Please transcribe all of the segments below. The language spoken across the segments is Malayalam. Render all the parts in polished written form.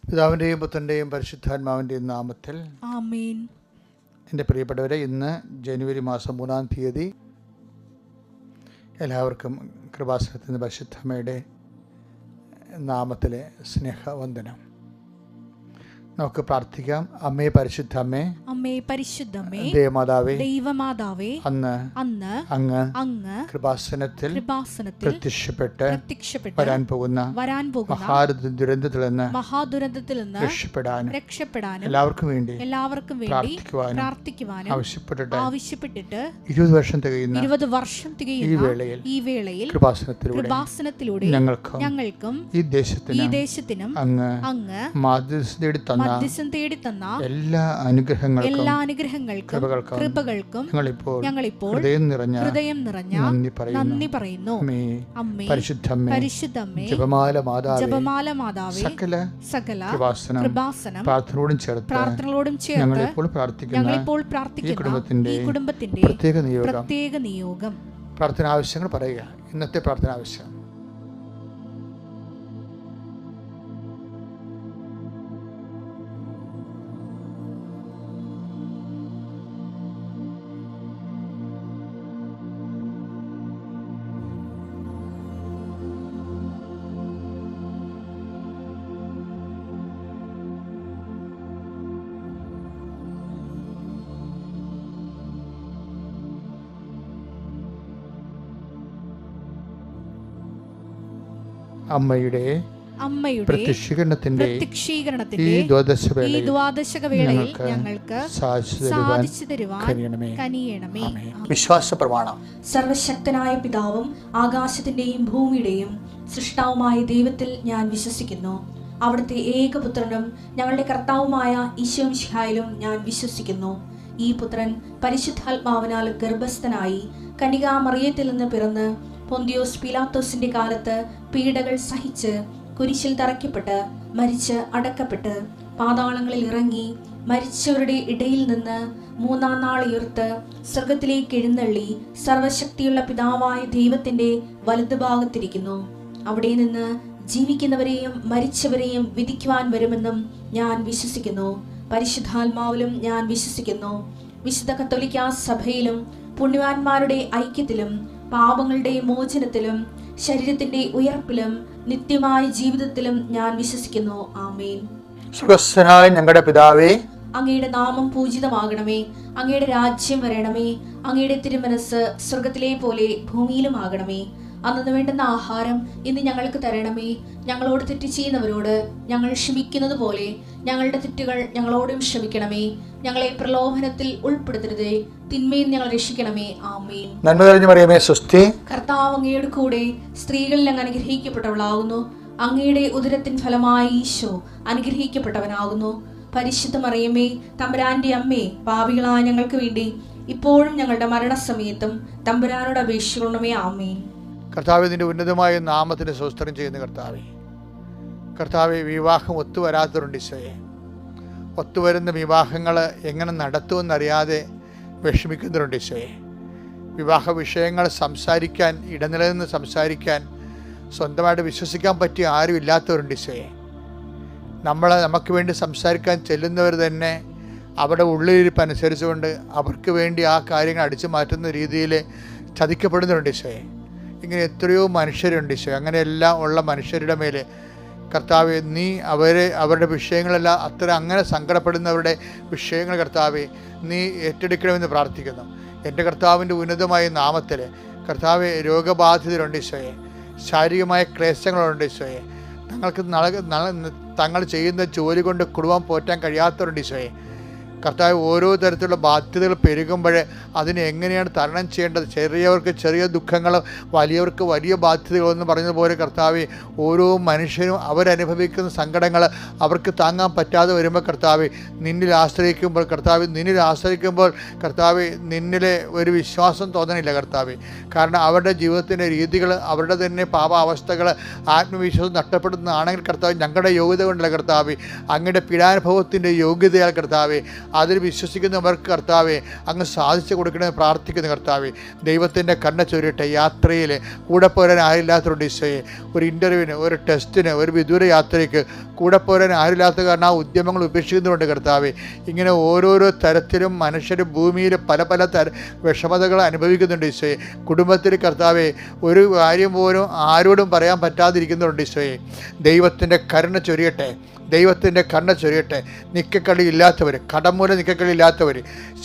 പിതാവിൻ്റെയും പുത്രൻ്റെയും പരിശുദ്ധാത്മാവിൻ്റെയും നാമത്തിൽ ആമേൻ. എൻ്റെ പ്രിയപ്പെട്ടവരെ, ഇന്ന് ജനുവരി മാസം 3-ാം തീയതി. എല്ലാവർക്കും കൃപാസനത്തിൻ്റെ പരിശുദ്ധമ്മയുടെ നാമത്തിലെ സ്നേഹവന്ദനം. നമുക്ക് പ്രാർത്ഥിക്കാം. അമ്മേ പരിശുദ്ധ അമ്മേ, അമ്മേ പരിശുദ്ധമേ, ദേവമാതാവേ, ദൈവമാതാവേ, അന്ന് അങ്ങ് കൃപാസനത്തിൽ പ്രത്യക്ഷപ്പെട്ട് വരാൻ പോകുന്ന മഹാദുരന്തത്തിൽ നിന്ന് രക്ഷപ്പെടാനും എല്ലാവർക്കും വേണ്ടി പ്രാർത്ഥിക്കുവാനും ആവശ്യപ്പെട്ടിട്ട് 20 വർഷം തികയുന്ന ഈ വേളയിൽ കൃപാസനത്തിലൂടെ ഞങ്ങൾക്കും ഈ ദേശത്തിനും അങ്ങ് മധ്യസ്ഥം തേടി തന്ന എല്ലാ അനുഗ്രഹങ്ങൾക്കും കൃപകൾക്കും ഞങ്ങളിപ്പോൾ ഹൃദയം നിറഞ്ഞ നന്ദി പറയുന്നു. പരിശുദ്ധമ്മേ, ജപമാല മാതാവേ, സകല കൃപാസനം പ്രാർത്ഥനകളോടും ചേർത്ത് ഞങ്ങളിപ്പോൾ പ്രാർത്ഥിക്കുന്ന ഈ കുടുംബത്തിന്റെ പ്രത്യേക നിയോഗം പ്രാർത്ഥന ആവശ്യങ്ങൾ പറയുക. ഇന്നത്തെ പ്രാർത്ഥന ആവശ്യം: അമ്മയുടെ പ്രത്യക്ഷീകരണത്തിന്റെ ഈ ദ്വാദശകവേളയിൽ ഞങ്ങൾക്ക് സാധിച്ചു തരുവാൻ കനിയണമേ. വിശ്വാസ പ്രമാണം. സർവശക്തനായ പിതാവും ആകാശത്തിന്റെയും ഭൂമിയുടെയും സൃഷ്ടാവുമായ ദൈവത്തിൽ ഞാൻ വിശ്വസിക്കുന്നു. അവിടുത്തെ ഏകപുത്രനും ഞങ്ങളുടെ കർത്താവുമായ ഈശോ മിശിഹായിലും ഞാൻ വിശ്വസിക്കുന്നു. ഈ പുത്രൻ പരിശുദ്ധാത്മാവിനാൽ ഗർഭസ്ഥനായി കന്യകാമറിയത്തിൽ നിന്ന് പിറന്ന് പൊന്തിയോസ് പീലാത്തോസിന്റെ കാലത്ത് പീഡകൾ സഹിച്ച് കുരിശിൽ തറയ്ക്കപ്പെട്ട് മരിച്ച് അടക്കപ്പെട്ട് പാതാളങ്ങളിൽ ഇറങ്ങി മരിച്ചവരുടെ ഇടയിൽ നിന്ന് 3-ാം നാൾ ഉയർത്ത് സ്വർഗത്തിലേക്ക് എഴുന്നള്ളി സർവശക്തിയുള്ള പിതാവായ ദൈവത്തിന്റെ വലതുഭാഗത്തിരിക്കുന്നു. അവിടെ നിന്ന് ജീവിക്കുന്നവരെയും മരിച്ചവരെയും വിധിക്കുവാൻ വരുമെന്നും ഞാൻ വിശ്വസിക്കുന്നു. പരിശുദ്ധാത്മാവിലും ഞാൻ വിശ്വസിക്കുന്നു. വിശുദ്ധ കത്തോലിക്കാ സഭയിലും പുണ്യവാന്മാരുടെ ഐക്യത്തിലും പാപങ്ങളുടെ മോചനത്തിലും ശരീരത്തിന്റെ ഉയർപ്പിലും നിത്യമായ ജീവിതത്തിലും ഞാൻ വിശ്വസിക്കുന്നു. ആമേൻ. സ്വർഗ്ഗസ്ഥനായ ഞങ്ങളുടെ പിതാവേ, അങ്ങയുടെ നാമം പൂജിതമാകണമേ. അങ്ങയുടെ രാജ്യം വരണമേ. അങ്ങയുടെ തിരുമനസ് സ്വർഗത്തിലെ പോലെ ഭൂമിയിലും ആകണമേ. അന്നു വേണ്ടുന്ന ആഹാരം ഇന്ന് ഞങ്ങൾക്ക് തരണമേ. ഞങ്ങളോട് തെറ്റ് ചെയ്യുന്നവരോട് ഞങ്ങൾ ക്ഷമിക്കുന്നത് പോലെ ഞങ്ങളുടെ തെറ്റുകൾ ഞങ്ങളോടും ക്ഷമിക്കണമേ. ഞങ്ങളെ പ്രലോഭനത്തിൽ ഉൾപ്പെടുത്തരുതേ, തിന്മയിൽ ഞങ്ങൾ രക്ഷിക്കണമേ. ആമേൻ. നന്മ നിറഞ്ഞ മറിയമേ, സ്വസ്തി. കർത്താവ് അങ്ങയുടെ കൂടെ സ്ത്രീകളിൽ അങ്ങ് അനുഗ്രഹിക്കപ്പെട്ടവളാകുന്നു. അങ്ങയുടെ ഉദരത്തിൻ ഫലമായ ഈശോ അനുഗ്രഹിക്കപ്പെട്ടവനാകുന്നു. പരിശുദ്ധ മറിയമേ, തമ്പുരാന്റെ അമ്മേ, പാപികളായ ഞങ്ങൾക്ക് വേണ്ടി ഇപ്പോഴും ഞങ്ങളുടെ മരണസമയത്തും തമ്പുരാനോട് അപേക്ഷിക്കണമേ. ആമേൻ. കർത്താവേ, നിന്റെ ഉന്നതമായ നാമത്തിന് സ്തോത്രം ചെയ്യുന്ന കർത്താവേ, വിവാഹം ഒത്തുവരാത്തവരുണ്ട് ഈശോയെ. ഒത്തുവരുന്ന വിവാഹങ്ങൾ എങ്ങനെ നടത്തുമെന്നറിയാതെ വിഷമിക്കുന്നവരുണ്ട് ഈശോയെ. വിവാഹ വിഷയങ്ങൾ സംസാരിക്കാൻ, ഇടനിലനിന്ന് സംസാരിക്കാൻ സ്വന്തമായിട്ട് വിശ്വസിക്കാൻ പറ്റിയ ആരും ഇല്ലാത്തവരുണ്ട് ഈശോയെ. നമുക്ക് വേണ്ടി സംസാരിക്കാൻ ചെല്ലുന്നവർ തന്നെ അവരുടെ ഉള്ളിലിരിപ്പ് അനുസരിച്ചുകൊണ്ട് അവർക്ക് വേണ്ടി ആ കാര്യങ്ങൾ അടിച്ചു മാറ്റുന്ന രീതിയിൽ ചതിക്കപ്പെടുന്നവരുണ്ട് ഈശോയെ. ഇങ്ങനെ എത്രയോ മനുഷ്യരുണ്ട് ഈശോ. അങ്ങനെയെല്ലാം ഉള്ള മനുഷ്യരുടെ മേൽ കർത്താവെ, നീ അവരുടെ വിഷയങ്ങളെല്ലാം അങ്ങനെ സങ്കടപ്പെടുന്നവരുടെ വിഷയങ്ങൾ കർത്താവെ, നീ ഏറ്റെടുക്കണമെന്ന് പ്രാർത്ഥിക്കുന്നു. എൻ്റെ കർത്താവിൻ്റെ ഉന്നതമായ നാമത്തിൽ കർത്താവെ, രോഗബാധിതരുണ്ട് ഈശോയെ. ശാരീരികമായ ക്ലേശങ്ങളുണ്ട് ഈശോയെ. തങ്ങൾ ചെയ്യുന്ന ജോലി കൊണ്ട് കുടുംബം പോറ്റാൻ കഴിയാത്തവരുണ്ട് ഈശോയെ. കർത്താവ്, ഓരോ തരത്തിലുള്ള ബാധ്യതകൾ പെരുകുമ്പോൾ അതിനെ എങ്ങനെയാണ് തരണം ചെയ്യേണ്ടത്? ചെറിയവർക്ക് ചെറിയ ദുഃഖങ്ങളും വലിയവർക്ക് വലിയ ബാധ്യതകളെന്ന് പറഞ്ഞതുപോലെ കർത്താവ്, ഓരോ മനുഷ്യരും അവരനുഭവിക്കുന്ന സങ്കടങ്ങൾ അവർക്ക് താങ്ങാൻ പറ്റാതെ വരുമ്പോൾ കർത്താവ്, നിന്നിൽ ആശ്രയിക്കുമ്പോൾ കർത്താവ്, നിന്നിലെ ഒരു വിശ്വാസം തോന്നണില്ല കർത്താവ്. കാരണം അവരുടെ ജീവിതത്തിൻ്റെ രീതികൾ, അവരുടെ തന്നെ പാപാവസ്ഥകൾ, ആത്മവിശ്വാസം നഷ്ടപ്പെടുന്നതാണെങ്കിൽ കർത്താവ്, ഞങ്ങളുടെ യോഗ്യത കൊണ്ടല്ല കർത്താവ്, അങ്ങയുടെ പീഡാനുഭവത്തിൻ്റെ യോഗ്യതയാൽ കർത്താവ്, അതിൽ വിശ്വസിക്കുന്നവർക്ക് കർത്താവെ അങ്ങ് സാധിച്ചു കൊടുക്കണമെന്ന് പ്രാർത്ഥിക്കുന്ന കർത്താവെ. ദൈവത്തിൻ്റെ കണ്ണ ചൊരിയട്ടെ. യാത്രയിൽ കൂടെ പോരാൻ ആരില്ലാത്തതുകൊണ്ട് ഈശോയെ, ഒരു ഇൻ്റർവ്യൂവിന്, ഒരു ടെസ്റ്റിന്, ഒരു വിദൂര യാത്രയ്ക്ക് കൂടെ പോരാൻ ആരില്ലാത്ത കാരണം ആ ഉദ്യമങ്ങൾ ഉപേക്ഷിക്കുന്നുണ്ട് കർത്താവെ. ഇങ്ങനെ ഓരോരോ തരത്തിലും മനുഷ്യർ ഭൂമിയിൽ പല പല വിഷമതകൾ അനുഭവിക്കുന്നുണ്ട് ഈശോയെ. കുടുംബത്തിൽ കർത്താവെ ഒരു കാര്യം പോലും ആരോടും പറയാൻ പറ്റാതിരിക്കുന്നുണ്ട് ഈശോയെ. ദൈവത്തിൻ്റെ കരുണ ചൊരിയട്ടെ. ദൈവത്തിൻ്റെ കണ്ണ ചൊരിയട്ടെ. നിക്കക്കളി ഇല്ലാത്തവർ, കടം മൂലം നിക്കക്കളി ഇല്ലാത്തവർ,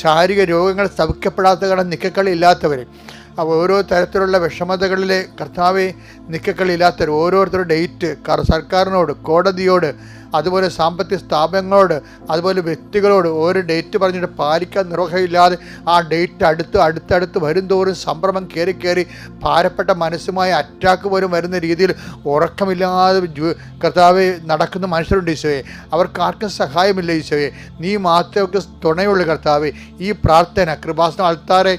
ശാരീരിക രോഗങ്ങൾ സൗഖ്യപ്പെടാത്ത കാരണം നിക്കക്കളി ഇല്ലാത്തവർ, അപ്പോൾ ഓരോ തരത്തിലുള്ള വിഷമതകളിലെ കർത്താവെ നിക്കക്കളി ഇല്ലാത്തവർ, ഓരോരുത്തരുടെ ഡേറ്റ് സർക്കാരിനോട്, കോടതിയോട്, അതുപോലെ സാമ്പത്തിക സ്ഥാപനങ്ങളോട്, അതുപോലെ വ്യക്തികളോട് ഓരോ ഡേറ്റ് പറഞ്ഞിട്ട് പാലിക്കാൻ നിർവഹമില്ലാതെ ആ ഡേറ്റ് അടുത്തടുത്ത് വരുംതോറും സംഭ്രമം കയറി ഭാരപ്പെട്ട മനസ്സുമായി അറ്റാക്ക് പോലും വരുന്ന രീതിയിൽ ഉറക്കമില്ലാതെ കർത്താവെ നടക്കുന്ന മനുഷ്യരുണ്ട് ഈശോയെ. അവർക്ക് ആർക്കും സഹായമില്ല ഈശോയെ. നീ മാത്രമേ തുണയുള്ളൂ കർത്താവെ. ഈ പ്രാർത്ഥന കൃപാസന ആൾത്താരെ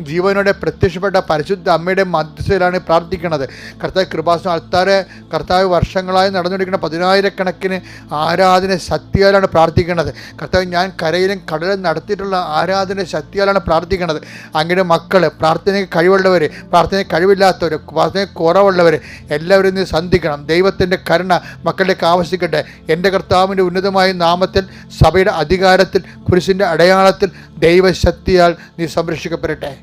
ജീവനോടെ പ്രത്യക്ഷപ്പെട്ട പരിശുദ്ധ അമ്മയുടെ മധ്യസ്ഥയിലാണ് പ്രാർത്ഥിക്കുന്നത്. കർത്താവ് കൃപാസന ആൾത്താരെ കർത്താവ് വർഷങ്ങളായി നടന്നുകൊണ്ടിരിക്കുന്ന 10,000-കണക്കിന് ആരാധന ശക്തിയാലാണ് പ്രാർത്ഥിക്കുന്നത്. കർത്താവ് ഞാൻ കരയിലും കടലും നടത്തിയിട്ടുള്ള ആരാധന ശക്തിയാലാണ് പ്രാർത്ഥിക്കുന്നത്. അങ്ങയുടെ മക്കൾ, പ്രാർത്ഥനയ്ക്ക് കഴിവുള്ളവർ, പ്രാർത്ഥനയ്ക്ക് കഴിവില്ലാത്തവർ, പ്രാർത്ഥനയ്ക്ക് കുറവുള്ളവർ എല്ലാവരും നീ സന്ധിക്കണം. ദൈവത്തിൻ്റെ കരുണ മക്കളിലേക്ക് ആവശ്യിക്കട്ടെ. എൻ്റെ കർത്താവിൻ്റെ ഉന്നതമായ നാമത്തിൽ, സഭയുടെ അധികാരത്തിൽ, കുരിശിൻ്റെ അടയാളത്തിൽ ദൈവശക്തിയാൽ നീ സംരക്ഷിക്കപ്പെടട്ടെ.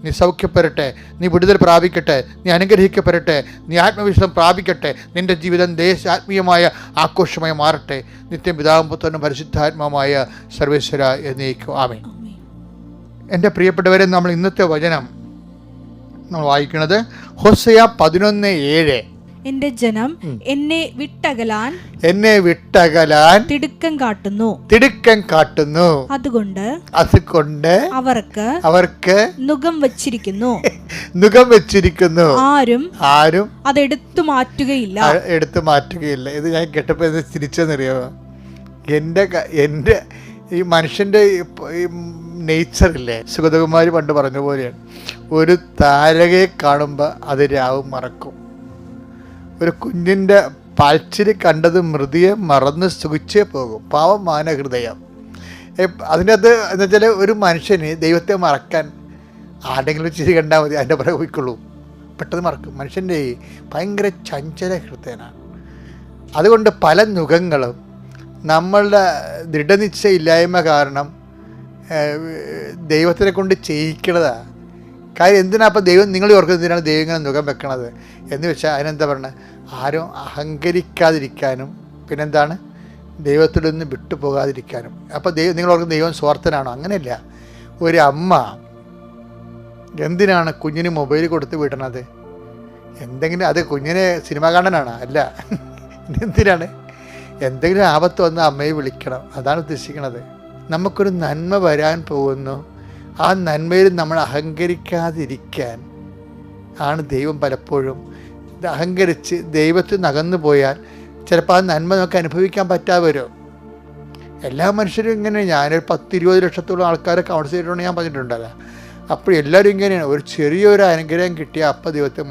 നീ സൗഖ്യപ്പെടട്ടെ. നീ വിടുതൽ പ്രാപിക്കട്ടെ. നീ അനുഗ്രഹിക്കപ്പെടട്ടെ. നീ ആത്മവിശ്വാസം പ്രാപിക്കട്ടെ. നിൻ്റെ ജീവിതം ആത്മീയമായ ആഘോഷമായി മാറട്ടെ. നിത്യം പിതാവും പുത്രനും പരിശുദ്ധാത്മാവുമായ സർവേശ്വര എന്നേക്കും ആമേൻ. എൻ്റെ പ്രിയപ്പെട്ടവരെ, നമ്മൾ ഇന്നത്തെ വചനം നമ്മൾ വായിക്കുന്നത് ഹോശയ്യ 11:7. എന്റെ ജനം എന്നെ വിട്ടകലാൻ തിടുക്കം കാട്ടുന്നു. അതുകൊണ്ട് അവർക്ക് നുകം വച്ചിരിക്കുന്നു. ആരും അതെടുത്തു മാറ്റുകയില്ല. ഇത് ഞാൻ കേട്ടപ്പോൾ ഇത് തിരിച്ചെന്നറിയാമോ? എൻ്റെ ഈ മനുഷ്യൻ്റെ നേച്ചറില്ലേ, സുഗതകുമാരി പണ്ട് പറഞ്ഞ പോലെയാണ്. ഒരു താരകയെ കാണുമ്പോൾ അത് രാവും മറക്കും. ഒരു കുഞ്ഞിൻ്റെ പാൽച്ചിരി കണ്ടത് മൃതിയെ മറന്ന് സുഖിച്ചേ പോകും. പാവം മാനഹൃദയം. അതിൻ്റെ അത് എന്ന് വെച്ചാൽ ഒരു മനുഷ്യന് ദൈവത്തെ മറക്കാൻ ആരെങ്കിലും ചിരി കണ്ടാൽ മതി, അതിൻ്റെ പുറകെ പോയിക്കൊള്ളൂ, പെട്ടെന്ന് മറക്കും. മനുഷ്യൻ്റെ ഭയങ്കര ചഞ്ചല ഹൃദയനാണ്. അതുകൊണ്ട് പല നുഖങ്ങളും നമ്മളുടെ ദൃഢനിശ്ചയില്ലായ്മ കാരണം ദൈവത്തിനെ കൊണ്ട് ചെയ്യിക്കണതാണ്. കാര്യം എന്തിനാ അപ്പം ദൈവം, നിങ്ങൾ ഓർക്കുന്നത് എന്തിനാണ് ദൈവം ഇങ്ങനെ മുഖം വെക്കണത് എന്ന് വെച്ചാൽ അതിനെന്താ പറയുന്നത്, ആരും അഹങ്കരിക്കാതിരിക്കാനും പിന്നെന്താണ് ദൈവത്തിൽ നിന്ന് വിട്ടുപോകാതിരിക്കാനും. അപ്പോൾ നിങ്ങൾ ഓർക്കുന്നത് ദൈവം സ്വാർത്ഥനാണോ? അങ്ങനെയല്ല. ഒരു അമ്മ എന്തിനാണ് കുഞ്ഞിന് മൊബൈൽ കൊടുത്ത് വിടണത്? എന്തെങ്കിലും അത് കുഞ്ഞിനെ സിനിമ കാണാനാണ്? അല്ല. എന്തിനാണ്? എന്തെങ്കിലും ആപത്ത് വന്ന് അമ്മയെ വിളിക്കണം, അതാണ് ഉദ്ദേശിക്കുന്നത്. നമുക്കൊരു നന്മ വരാൻ പോകുന്നു, ആ നന്മയിൽ നമ്മൾ അഹങ്കരിക്കാതിരിക്കാൻ ആണ് ദൈവം പലപ്പോഴും. അഹങ്കരിച്ച് ദൈവത്തിൽ നിന്ന് അകന്നു പോയാൽ ചിലപ്പോൾ ആ നന്മ നമുക്ക് അനുഭവിക്കാൻ പറ്റാതെ വരും. എല്ലാ മനുഷ്യരും ഇങ്ങനെ, ഞാനൊരു 10-20 ലക്ഷത്തോളം ആൾക്കാരെ കൗൺസിൽ ചെയ്തിട്ടുണ്ട്, ഞാൻ പറഞ്ഞിട്ടുണ്ടല്ലോ. അപ്പോൾ എല്ലാവരും ഇങ്ങനെയാണ്. ഒരു ചെറിയൊരു അനുഗ്രഹം കിട്ടിയാൽ അപ്പം ദൈവത്തെ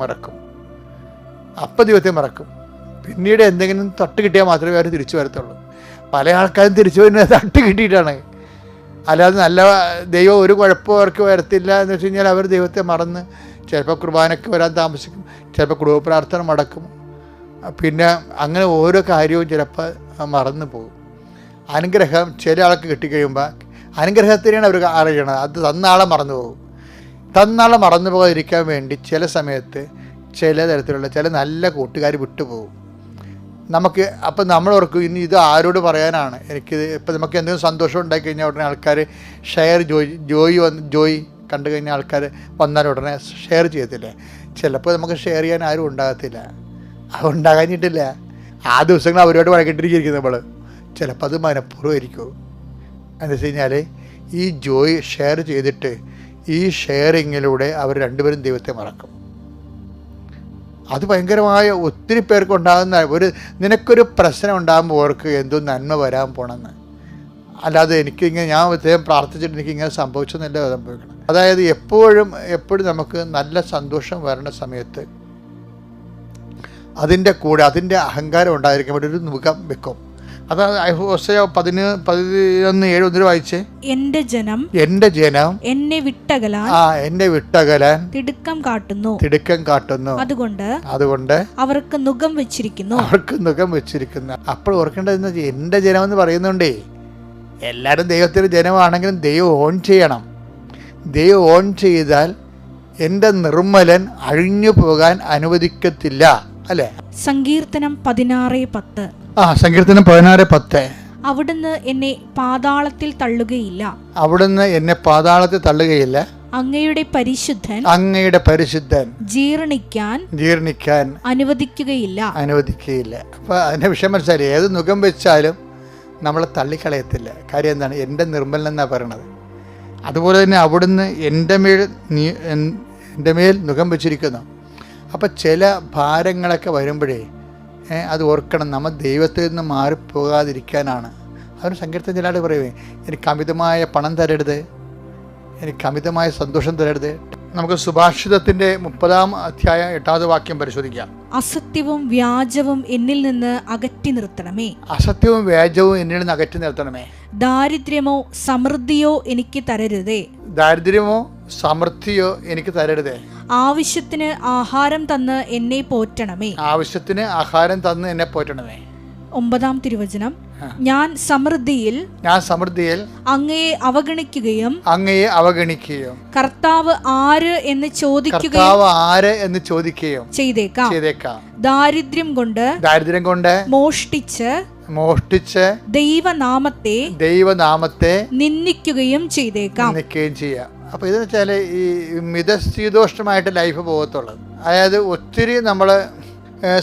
മറക്കും. പിന്നീട് എന്തെങ്കിലും തട്ട് കിട്ടിയാൽ മാത്രമേ അവർ തിരിച്ചു വരത്തുള്ളൂ. പല ആൾക്കാരും തിരിച്ചു വരുന്നത് തട്ട് കിട്ടിയിട്ടാണ്. അല്ലാതെ നല്ല ദൈവം ഒരു കുഴപ്പവും അവർക്ക് വരത്തില്ല എന്ന് വെച്ച് കഴിഞ്ഞാൽ അവർ ദൈവത്തെ മറന്ന് ചിലപ്പോൾ കുർബാനയ്ക്ക് വരാൻ താമസിക്കും, ചിലപ്പോൾ കുടുംബ പ്രാർത്ഥന മടക്കും, പിന്നെ അങ്ങനെ ഓരോ കാര്യവും ചിലപ്പോൾ മറന്നു പോകും. അനുഗ്രഹം ചില ആൾക്ക് കിട്ടിക്കഴിയുമ്പോൾ അനുഗ്രഹത്തിനാണ് അവർ അറിയണത്, അത് തന്നാളെ മറന്നു പോകും. തന്നാളെ മറന്നു പോകാതിരിക്കാൻ വേണ്ടി ചില സമയത്ത് ചില തരത്തിലുള്ള ചില നല്ല കൂട്ടുകാർ വിട്ടുപോകും നമുക്ക്. അപ്പം നമ്മൾ ഓർക്കും ഇനി ഇത് ആരോട് പറയാനാണ് എനിക്കിത്. ഇപ്പം നമുക്ക് എന്തെങ്കിലും സന്തോഷം ഉണ്ടായി കഴിഞ്ഞാൽ ഉടനെ ആൾക്കാർ ഷെയർ ജോയി കണ്ടു കഴിഞ്ഞാൽ ആൾക്കാർ വന്നാൽ ഉടനെ ഷെയർ ചെയ്യത്തില്ലേ? ചിലപ്പോൾ നമുക്ക് ഷെയർ ചെയ്യാൻ ആരും ഉണ്ടാകത്തില്ല. അത് ഉണ്ടാകാഞ്ഞിട്ടില്ല, ആ ദിവസങ്ങൾ അവരോട് വഴക്കിട്ടിരിക്കുന്നത് നമ്മൾ. ചിലപ്പോൾ അത് മനഃപൂർവ്വമായിരിക്കും. എന്ന് വെച്ച് കഴിഞ്ഞാൽ ഈ ജോയി ഷെയർ ചെയ്തിട്ട് ഈ ഷെയറിങ്ങിലൂടെ അവർ രണ്ടുപേരും ദൈവത്തെ മറക്കും. അത് ഭയങ്കരമായ ഒത്തിരി പേർക്ക് ഉണ്ടാകുന്ന നിനക്കൊരു പ്രശ്നം ഉണ്ടാകുമ്പോൾ ഓർക്ക് എന്തോ നന്മ വരാൻ പോണെന്ന്. അല്ലാതെ എനിക്കിങ്ങനെ ഞാൻ അദ്ദേഹം പ്രാർത്ഥിച്ചിട്ട് എനിക്കിങ്ങനെ സംഭവിച്ചെന്നല്ല സംഭവിക്കണം. അതായത് എപ്പോഴും നമുക്ക് നല്ല സന്തോഷം വരണ സമയത്ത് അതിൻ്റെ കൂടെ അതിൻ്റെ അഹങ്കാരം ഉണ്ടായിരിക്കുമ്പോൾ ഒരു മുഖം വെക്കും. അതാ ഹോശേയ 11:7 വായിച്ചേ. എന്റെ ജനം എന്നെ വിട്ടകലാൻ എന്നെ വിട്ടകലാൻ തിടുക്കം കാട്ടുന്നു. അതുകൊണ്ട് അവർക്ക് നുകം വെച്ചിരിക്കുന്നു. അപ്പോൾ ഓർക്കേണ്ടത് എന്റെ ജനം എന്ന് പറയുന്നുണ്ടേ, എല്ലാവരും ദൈവത്തിന്റെ ജനമാണെങ്കിലും ദൈവം ഓൺ ചെയ്യണം. ദൈവം ഓൺ ചെയ്താൽ എൻ്റെ നിർമ്മലൻ അഴിഞ്ഞു പോകാൻ അനുവദിക്കത്തില്ല. അല്ലേ? സങ്കീർത്തനം 16:10. സങ്കീർത്തനം 16:10. അവിടുന്ന് എന്നെ പാതാളത്തിൽ തള്ളുകയില്ല. അങ്ങയുടെ പരിശുദ്ധൻ ജീർണിക്കാൻ അനുവദിക്കുകയില്ല. അപ്പൊ അതിന്റെ വിഷയം മനസ്സിലായി. ഏത് നുകം വെച്ചാലും നമ്മളെ തള്ളിക്കളയത്തില്ല. കാര്യം എന്താണ്? എൻ്റെ നിർമ്മലൻ എന്നാ പറയണത്. അതുപോലെ തന്നെ അവിടുന്ന് എൻ്റെ മേൽ നുകം വെച്ചിരിക്കുന്നു. അപ്പം ചില ഭാരങ്ങളൊക്കെ വരുമ്പോഴേ അത് ഓർക്കണം, നമ്മൾ ദൈവത്തിൽ നിന്ന് മാറിപ്പോകാതിരിക്കാനാണ്. അതിന് സങ്കീർത്തനം ചിലയാൾ പറയുവേ, എനിക്ക് അമിതമായ പണം തരരുത്, എനിക്ക് അമിതമായ സന്തോഷം തരരുത്. നമുക്ക് സുഭാഷിതത്തിൻ്റെ 30-ാം അധ്യായം 8-ാമത് വാക്യം പരിശോധിക്കാം. അസത്യവും വ്യാജവും എന്നിൽ നിന്ന് അകറ്റി നിർത്തണമേ. ദാരിദ്ര്യമോ സമൃദ്ധിയോ എനിക്ക് തരരുതേ. ആവശ്യത്തിന് ആഹാരം തന്ന് എന്നെ പോറ്റണമേ. 9-ാം തിരുവചനം. ഞാൻ സമൃദ്ധിയിൽ അങ്ങയെ അവഗണിക്കുകയും കർത്താവ് ആര് എന്ന് ചോദിക്കുകയും ചെയ്തേക്കാം. ദാരിദ്ര്യം കൊണ്ട് മോഷ്ടിച്ച് ദൈവനാമത്തെ നിന്ദിക്കുകയും ചെയ്തേക്കാം. അപ്പൊ ഇതെന്ന് വെച്ചാൽ ഈ മിതശീതോഷ്ണമായിട്ട് ലൈഫ് പോകത്തുള്ളത്. അതായത് ഒത്തിരി നമ്മള്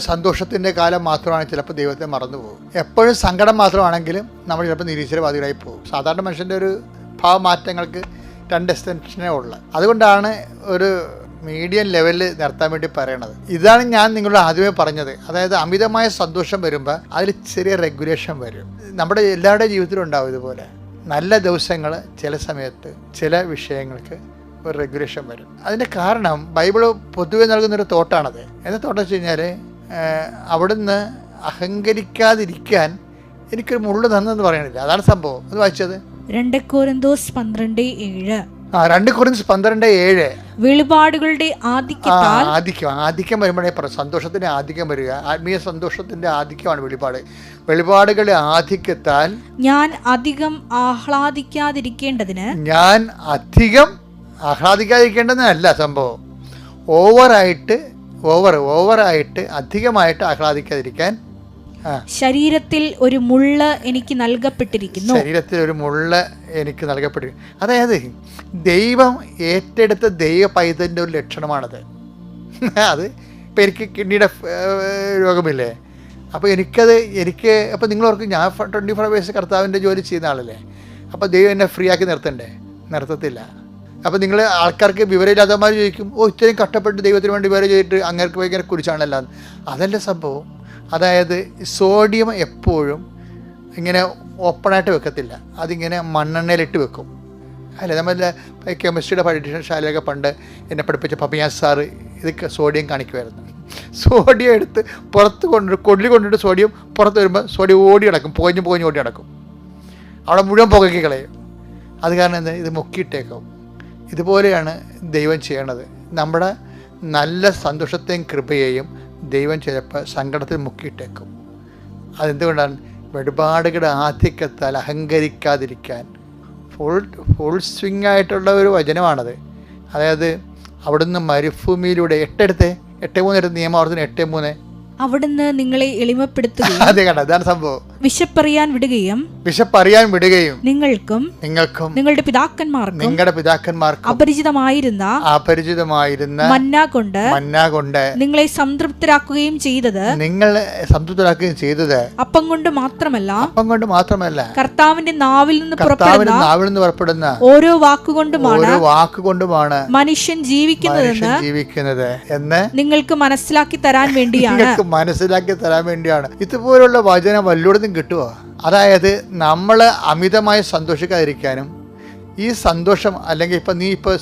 സന്തോഷത്തിൻ്റെ കാലം മാത്രമാണ് ചിലപ്പോൾ ദൈവത്തെ മറന്നു പോകും. എപ്പോഴും സങ്കടം മാത്രമാണെങ്കിലും നമ്മൾ ചിലപ്പോൾ നിരീശ്വരവാദികളായി പോകും. സാധാരണ മനുഷ്യൻ്റെ ഒരു ഭാവമാറ്റങ്ങൾക്ക് 2 എക്സ്റ്റൻഷനേ ഉള്ളു. അതുകൊണ്ടാണ് ഒരു മീഡിയം ലെവലിൽ നിർത്താൻ വേണ്ടി പറയണത്. ഇതാണ് ഞാൻ നിങ്ങളോട് ആദ്യമേ പറഞ്ഞത്. അതായത് അമിതമായ സന്തോഷം വരുമ്പോൾ അതിൽ ചെറിയ റെഗുലേഷൻ വരും. നമ്മുടെ എല്ലാവരുടെയും ജീവിതത്തിലും ഉണ്ടാവും ഇതുപോലെ. നല്ല ദിവസങ്ങൾ ചില സമയത്ത് ചില വിഷയങ്ങൾക്ക് ഒരു റെഗുലേഷൻ വരും. അതിൻ്റെ കാരണം ബൈബിള് പൊതുവെ നൽകുന്നൊരു തോട്ടാണത്. എന്താ തോട്ടം വെച്ച് കഴിഞ്ഞാൽ, അവിടുന്ന് അഹങ്കരിക്കാതിരിക്കാൻ എനിക്കൊരു മുള്ളു തന്നെന്ന് പറയണില്ല. അതാണ് സംഭവം. അത് വായിച്ചത് 2 കൊരിന്തോസ് 12:7. 2 കൊരിന്തോസ് 12:7. വെളിപാടുകളുടെ ആധിക്യം വരുമ്പോഴേ സന്തോഷത്തിന്റെ ആധിക്യം വരിക. ആത്മീയ സന്തോഷത്തിന്റെ ആധിക്യമാണ് വെളിപാടുകളുടെ ആധിക്യത്താൽ ഞാൻ അധികം ആഹ്ലാദിക്കാതിരിക്കേണ്ടതല്ല സംഭവം. ഓവറായിട്ട് അധികമായിട്ട് ആഹ്ലാദിക്കാതിരിക്കാൻ. ശരീരത്തിൽ ഒരു മുള്ള് എനിക്ക് നൽകപ്പെട്ടിരിക്കുന്നു. അതായത് ദൈവം ഏറ്റെടുത്ത ദൈവ പൈതലിൻ്റെ ഒരു ലക്ഷണമാണത്. അത് ഇപ്പം എനിക്ക് കിഡ്നിയുടെ രോഗമില്ലേ, അപ്പോൾ അപ്പോൾ നിങ്ങളോർക്ക് ഞാൻ 24 hours കർത്താവിൻ്റെ ജോലി ചെയ്യുന്ന ആളല്ലേ. അപ്പോൾ ദൈവം എന്നെ ഫ്രീ ആക്കി നിർത്തത്തില്ല. അപ്പോൾ നിങ്ങൾ ആൾക്കാർക്ക് വിവരമില്ലാത്തമാർ ചോദിക്കും, ഇത്രയും കഷ്ടപ്പെട്ട് ദൈവത്തിന് വേണ്ടി വിവരം ചെയ്തിട്ട് അങ്ങേർക്ക് ഭയങ്കര കുറിച്ചാണല്ലോ. അതല്ല സംഭവം. അതായത് സോഡിയം എപ്പോഴും ഇങ്ങനെ ഓപ്പണായിട്ട് വെക്കത്തില്ല, അതിങ്ങനെ മണ്ണെണ്ണയിലിട്ട് വെക്കും. അല്ലേ? നമ്മളെ കെമിസ്ട്രിയുടെ പഠനശാലയൊക്കെ പണ്ട് എന്നെ പഠിപ്പിച്ച പപ്പിയാസ് സാറ് ഇത് സോഡിയം കാണിക്കുമായിരുന്നു. സോഡിയം എടുത്ത് പുറത്ത് കൊണ്ടിട്ട് സോഡിയം പുറത്ത് വരുമ്പോൾ സോഡിയം ഓടി കിടക്കും, പോഞ്ഞ് ഓടി കിടക്കും. അവിടെ മുഴുവൻ പുകയ്ക്ക് കളയും. അത് കാരണം എന്താ, ഇത് മുക്കിയിട്ടേക്കും. ഇതുപോലെയാണ് ദൈവം ചെയ്യണത്. നമ്മുടെ നല്ല സന്തോഷത്തെയും കൃപയെയും ദൈവം ചിലപ്പോൾ സങ്കടത്തിൽ മുക്കിയിട്ടേക്കും. അതെന്തുകൊണ്ടാണ്? വെളിപാടുകളുടെ ആധിക്യത്താൽ അഹങ്കരിക്കാതിരിക്കാൻ. ഫുൾ സ്വിങ് ആയിട്ടുള്ള ഒരു വചനമാണത്. അതായത് അവിടുന്ന് മരുഭൂമിയിലൂടെ 8:3 നിയമാവർത്തനം 8:3. അവിടുന്ന് നിങ്ങളെ എളിമപ്പെടുത്തുകയും അതെ കണ്ട, അതാണ് സംഭവം. വിശപ്പറിയാൻ വിടുകയും നിങ്ങൾക്കും നിങ്ങളുടെ പിതാക്കന്മാർക്കും അപരിചിതമായിരുന്ന മന്ന കൊണ്ട് നിങ്ങളെ സംതൃപ്തരാക്കുകയും ചെയ്തത് അപ്പം കൊണ്ട് മാത്രമല്ല കർത്താവിന്റെ നാവിൽ നിന്ന് പുറപ്പെടുന്ന ഓരോ വാക്കുകൊണ്ടുമാണ് മനുഷ്യൻ ജീവിക്കുന്നത് എന്ന് നിങ്ങൾക്ക് മനസ്സിലാക്കി തരാൻ വേണ്ടിയാണ്. ഇതുപോലുള്ള വചനം വല്ലയിടത്തും കിട്ടുമോ? അതായത് നമ്മൾ അമിതമായി സന്തോഷിക്കാതിരിക്കാനും ഈ സന്തോഷം, അല്ലെങ്കിൽ ഇപ്പം നീ ഒരു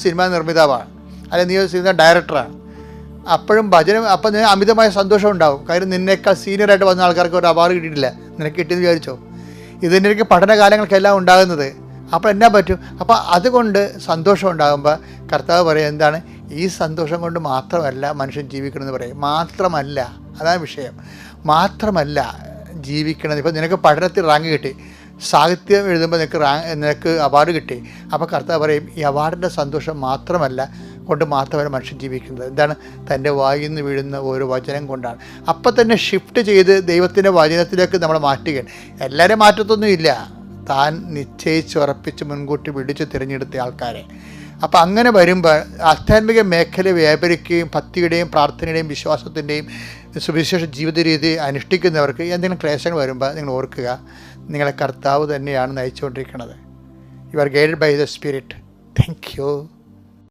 സിനിമ നിർമ്മിതാവാണ്, അല്ലെങ്കിൽ നീ ഒരു സിനിമ ഡയറക്ടറാണ്, അപ്പോഴും ഭജനം അപ്പം അമിതമായ സന്തോഷം ഉണ്ടാവും. കാര്യം നിന്നേക്കാൾ സീനിയറായിട്ട് വന്ന ആൾക്കാർക്ക് ഒരു അവാർഡ് കിട്ടിയിട്ടില്ല, നിനക്ക് കിട്ടിയെന്ന് വിചാരിച്ചോ? ഇത് നിനക്ക് പഠനകാലങ്ങൾക്കെല്ലാം ഉണ്ടാകുന്നത്. അപ്പോൾ എന്നാ പറ്റും? അപ്പോൾ അതുകൊണ്ട് സന്തോഷം ഉണ്ടാകുമ്പോൾ കർത്താവ് പറയും എന്താണ്, ഈ സന്തോഷം കൊണ്ട് മാത്രമല്ല മനുഷ്യൻ ജീവിക്കണമെന്ന് പറയും. മാത്രമല്ല, അതാണ് വിഷയം. മാത്രമല്ല ജീവിക്കണത്. ഇപ്പോൾ നിനക്ക് പഠനത്തിൽ റാങ്ക് കിട്ടി, സാഹിത്യം എഴുതുമ്പോൾ നിനക്ക് അവാർഡ് കിട്ടി. അപ്പോൾ കർത്താവ് പറയും ഈ അവാർഡിൻ്റെ സന്തോഷം മാത്രമല്ല മനുഷ്യൻ ജീവിക്കുന്നത്. എന്താണ്? തൻ്റെ വായിൽ നിന്ന് വീഴുന്ന ഓരോ വചനം കൊണ്ടാണ്. അപ്പം തന്നെ ഷിഫ്റ്റ് ചെയ്ത് ദൈവത്തിൻ്റെ വചനത്തിലേക്ക് നമ്മൾ മാറ്റുകയാണ്. എല്ലാവരെയും മാറ്റത്തൊന്നുമില്ല, താൻ നിശ്ചയിച്ചുറപ്പിച്ച് മുൻകൂട്ടി വിളിച്ച് തിരഞ്ഞെടുത്ത ആൾക്കാരെ. അപ്പം അങ്ങനെ വരുമ്പോൾ ആധ്യാത്മിക മേഖല വ്യാപരിക്കുകയും ഭക്തിയുടെയും പ്രാർത്ഥനയുടെയും വിശ്വാസത്തിൻ്റെയും സുവിശേഷ ജീവിത രീതി അനുഷ്ഠിക്കുന്നവർക്ക് എന്തെങ്കിലും ക്ലേശങ്ങൾ വരുമ്പോൾ നിങ്ങൾ ഓർക്കുക, നിങ്ങളെ കർത്താവ് തന്നെയാണ് നയിച്ചുകൊണ്ടിരിക്കുന്നത്. You are guided by the spirit. Thank U.